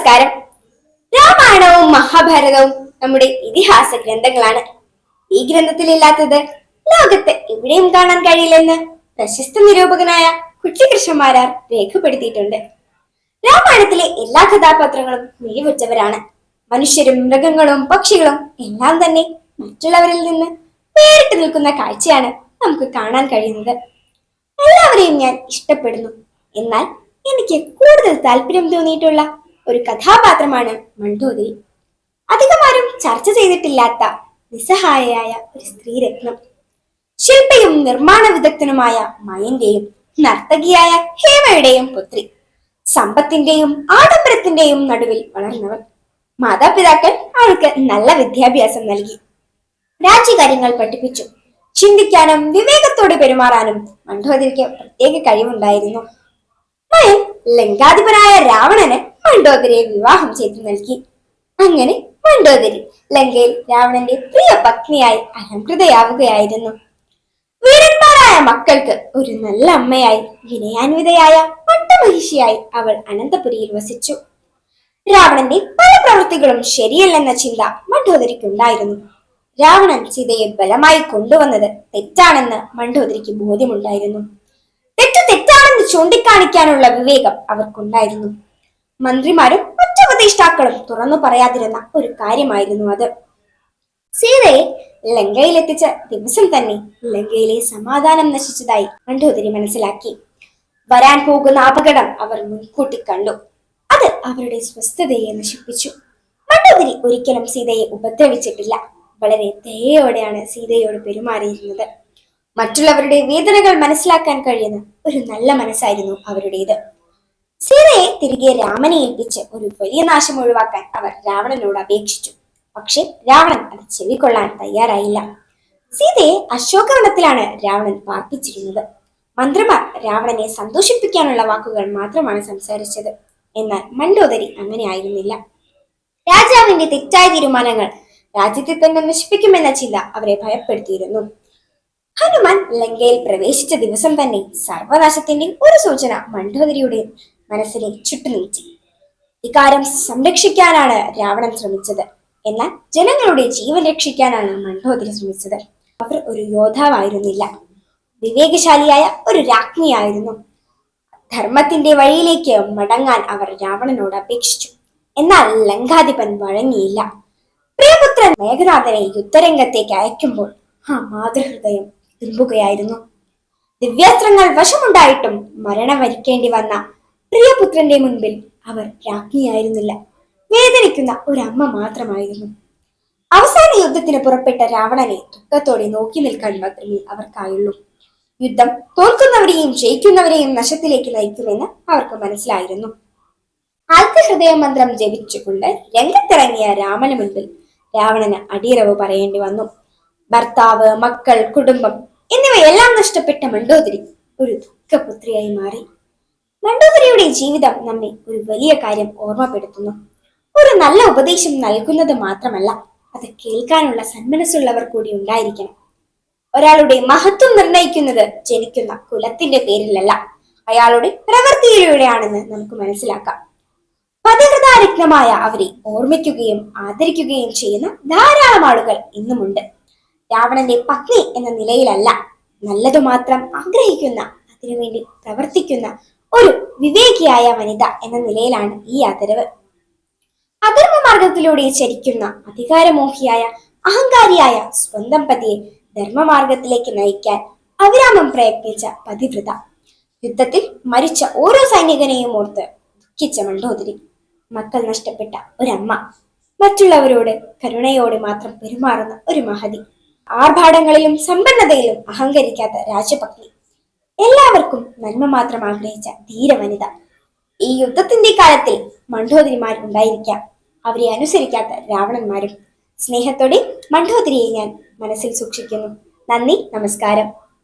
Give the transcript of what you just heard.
നമസ്കാരം. രാമായണവും മഹാഭാരതവും നമ്മുടെ ഇതിഹാസ ഗ്രന്ഥങ്ങളാണ്. ഈ ഗ്രന്ഥത്തിലില്ലാത്തത് ലോകത്ത് എവിടെയും കാണാൻ കഴിയില്ലെന്ന് പ്രശസ്ത നിരൂപകനായ കുട്ടികൃഷ്ണമാരാർ രേഖപ്പെടുത്തിയിട്ടുണ്ട്. രാമായണത്തിലെ എല്ലാ കഥാപാത്രങ്ങളും മിഴിവുറ്റവരാണ്. മനുഷ്യരും മൃഗങ്ങളും പക്ഷികളും എല്ലാം തന്നെ മറ്റുള്ളവരിൽ നിന്ന് വേറിട്ട് നിൽക്കുന്ന കാഴ്ചയാണ് നമുക്ക് കാണാൻ കഴിയുന്നത്. എല്ലാവരെയും ഞാൻ ഇഷ്ടപ്പെടുന്നു. എന്നാൽ എനിക്ക് കൂടുതൽ താല്പര്യം തോന്നിയിട്ടുള്ള ഒരു കഥാപാത്രമാണ് മണ്ഡോദരി. അധികമാരും ചർച്ച ചെയ്തിട്ടില്ലാത്ത നിസ്സഹായയായ ഒരു സ്ത്രീരത്നം. ശില്പിയും നിർമ്മാണ വിദഗ്ധനുമായ മയന്റെയും നർത്തകിയായ ഹേമയുടെയും പുത്രി. സമ്പത്തിന്റെയും ആഡംബരത്തിന്റെയും നടുവിൽ വളർന്നവൾ. മാതാപിതാക്കൾ അവൾക്ക് നല്ല വിദ്യാഭ്യാസം നൽകി, രാജ്യകാര്യങ്ങൾ പഠിപ്പിച്ചു. ചിന്തിക്കാനും വിവേകത്തോടെ പെരുമാറാനും മണ്ഡോദരിക്ക് പ്രത്യേക കഴിവുണ്ടായിരുന്നു. മയൻ ലങ്കാധിപനായ രാവണന് മണ്ഡോദരിയെ വിവാഹം ചെയ്തു നൽകി. അങ്ങനെ മണ്ഡോദരി ലങ്കയിൽ രാവണന്റെ പ്രിയ പത്നിയായി അലങ്കൃതയാവുകയായിരുന്നു. വീരന്മാരായ മക്കൾക്ക് ഒരു നല്ല അമ്മയായി വിനയാൻവിതയായ പട്ടമഹിഷിയായി അവൾ അനന്തപുരിയിൽ വസിച്ചു. രാവണന്റെ പല പ്രവൃത്തികളും ശരിയല്ലെന്ന ചിന്ത മണ്ഡോദരിക്കുണ്ടായിരുന്നു. രാവണൻ സീതയെ ബലമായി കൊണ്ടുവന്നത് തെറ്റാണെന്ന് മണ്ഡോദരിക്ക് ബോധ്യമുണ്ടായിരുന്നു. തെറ്റാണെന്ന് ചൂണ്ടിക്കാണിക്കാനുള്ള വിവേകം അവർക്കുണ്ടായിരുന്നു. മന്ത്രിമാരും മറ്റുപദേഷ്ടാക്കളും തുറന്നു പറയാതിരുന്ന ഒരു കാര്യമായിരുന്നു അത്. സീതയെ ലങ്കയിലെത്തിച്ച ദിവസം തന്നെ ലങ്കയിലെ സമാധാനം നശിച്ചതായി മണ്ഡോദരി മനസ്സിലാക്കി. വരാൻ പോകുന്ന അപകടം അവർ മുൻകൂട്ടി കണ്ടു. അത് അവരുടെ സ്വസ്ഥതയെ നശിപ്പിച്ചു. മണ്ഡോദരി ഒരിക്കലും സീതയെ ഉപദ്രവിച്ചിട്ടില്ല. വളരെ ദയയോടെയാണ് സീതയോട് പെരുമാറിയിരുന്നത്. മറ്റുള്ളവരുടെ വേദനകൾ മനസ്സിലാക്കാൻ കഴിയുന്ന ഒരു നല്ല മനസ്സായിരുന്നു അവരുടേത്. സീതയെ തിരികെ രാമനെ ഏൽപ്പിച്ച് ഒരു വലിയ നാശം ഒഴിവാക്കാൻ അവർ രാവണനോട് അപേക്ഷിച്ചു. പക്ഷെ രാവണൻ അത് ചെവിക്കൊള്ളാൻ തയ്യാറായില്ല. സീതയെ അശോകവനത്തിലാണ് രാവണൻ പാർപ്പിച്ചിരുന്നത്. മന്ത്രിമാർ രാവണനെ സന്തോഷിപ്പിക്കാനുള്ള വാക്കുകൾ മാത്രമാണ് സംസാരിച്ചത്. എന്നാൽ മണ്ഡോദരി അങ്ങനെ ആയിരുന്നില്ല. രാജാവിന്റെ തെറ്റായ തീരുമാനങ്ങൾ രാജ്യത്തെ തന്നെ നശിപ്പിക്കുമെന്ന ചിന്ത അവരെ ഭയപ്പെടുത്തിയിരുന്നു. ഹനുമാൻ ലങ്കയിൽ പ്രവേശിച്ച ദിവസം തന്നെ സർവനാശത്തിന്റെ ഒരു സൂചന മണ്ഡോദരിയുടെ മനസ്സിനെ ചുട്ടുനീറ്റി. ഇക്കാര്യം സംരക്ഷിക്കാനാണ് രാവണൻ ശ്രമിച്ചത്. എന്നാൽ ജനങ്ങളുടെ ജീവൻ രക്ഷിക്കാനാണ് മണ്ഡോദരി ശ്രമിച്ചത്. അവർ ഒരു യോദ്ധാവായിരുന്നില്ല, വിവേകശാലിയായ ഒരു രാജ്ഞിയായിരുന്നു. ധർമ്മത്തിന്റെ വഴിയിലേക്ക് മടങ്ങാൻ അവർ രാവണനോട് അപേക്ഷിച്ചു. എന്നാൽ ലങ്കാധിപൻ വഴങ്ങിയില്ല. പ്രിയപുത്രൻ മേഘനാഥനെ യുദ്ധരംഗത്തേക്ക് അയക്കുമ്പോൾ ആ മാതൃഹൃദയം തുമ്പുകയായിരുന്നു. ദിവ്യാസ്ത്രങ്ങൾ വശമുണ്ടായിട്ടും മരണം വരിക്കേണ്ടി വന്ന പ്രിയപുത്രന്റെ മുൻപിൽ അവർ രാജ്ഞിയായിരുന്നില്ല, വേദനിക്കുന്ന ഒരമ്മ മാത്രമായിരുന്നു. അവസാന യുദ്ധത്തിന് പുറപ്പെട്ട രാവണനെ ദുഃഖത്തോടെ നോക്കി നിൽക്കാൻ മാത്രമേ അവർക്കായുള്ളൂ. യുദ്ധം തോൽക്കുന്നവരെയും ജയിക്കുന്നവരെയും നശത്തിലേക്ക് നയിക്കുമെന്ന് അവർക്ക് മനസ്സിലായിരുന്നു. ആദ്യഹൃദയ മന്ത്രം ജപിച്ചുകൊണ്ട് രംഗത്തിറങ്ങിയ രാമന് മുൻപിൽ രാവണന് അടിയറവ് പറയേണ്ടി വന്നു. ഭർത്താവ്, മക്കൾ, കുടുംബം എന്നിവയെല്ലാം നഷ്ടപ്പെട്ട മണ്ഡോദരി ഒരു ദുഃഖപുത്രിയായി മാറി. മണ്ഡോദരിയുടെ ജീവിതം നമ്മെ ഒരു വലിയ കാര്യം ഓർമ്മപ്പെടുത്തുന്നു. ഒരു നല്ല ഉപദേശം നൽകുന്നത് മാത്രമല്ല, അത് കേൾക്കാനുള്ള സന്മനസ്സുള്ളവർ കൂടി ഉണ്ടായിരിക്കണം. ഒരാളുടെ മഹത്വം നിർണയിക്കുന്നത് ജനിക്കുന്ന കുലത്തിന്റെ പേരിലല്ല, അയാളുടെ പ്രവൃത്തിയിലൂടെയാണെന്ന് നമുക്ക് മനസ്സിലാക്കാം. പതിവ്രതാരത്നമായ അവരെ ഓർമ്മിക്കുകയും ആദരിക്കുകയും ചെയ്യുന്ന ധാരാളം ആളുകൾ ഇന്നുമുണ്ട്. രാവണന്റെ പത്നി എന്ന നിലയിലല്ല, നല്ലതു മാത്രം ആഗ്രഹിക്കുന്ന, അതിനുവേണ്ടി പ്രവർത്തിക്കുന്ന ഒരു വിവേകിയായ വനിത എന്ന നിലയിലാണ് ഈ ആദരവ്. അധർമ്മ മാർഗത്തിലൂടെ ചരിക്കുന്ന അധികാരമോഹിയായ അഹങ്കാരിയായ സ്വന്തം പതിയെ ധർമ്മമാർഗത്തിലേക്ക് നയിക്കാൻ അവിരാമം പ്രയത്നിച്ച പതിവ്രത. യുദ്ധത്തിൽ മരിച്ച ഓരോ സൈനികനെയും ഓർത്ത് ദുഃഖിച്ച മണ്ഡോദരി. മക്കൾ നഷ്ടപ്പെട്ട ഒരമ്മ. മറ്റുള്ളവരോട് കരുണയോടെ മാത്രം പെരുമാറുന്ന ഒരു മഹതി. ആർഭാടങ്ങളിലും സമ്പന്നതയിലും അഹങ്കരിക്കാത്ത രാജപത്നി. എല്ലാവർക്കും നന്മ മാത്രം ആഗ്രഹിച്ച ധീരവനിത. ഈ യുദ്ധത്തിന്റെ കാലത്തിൽ മണ്ഡോദരിമാർ ഉണ്ടായിരിക്കാം, അവരെ അനുസരിക്കാത്ത രാവണന്മാരും. സ്നേഹത്തോടെ മണ്ഡോദരിയെ ഞാൻ മനസ്സിൽ സൂക്ഷിക്കുന്നു. നന്ദി, നമസ്കാരം.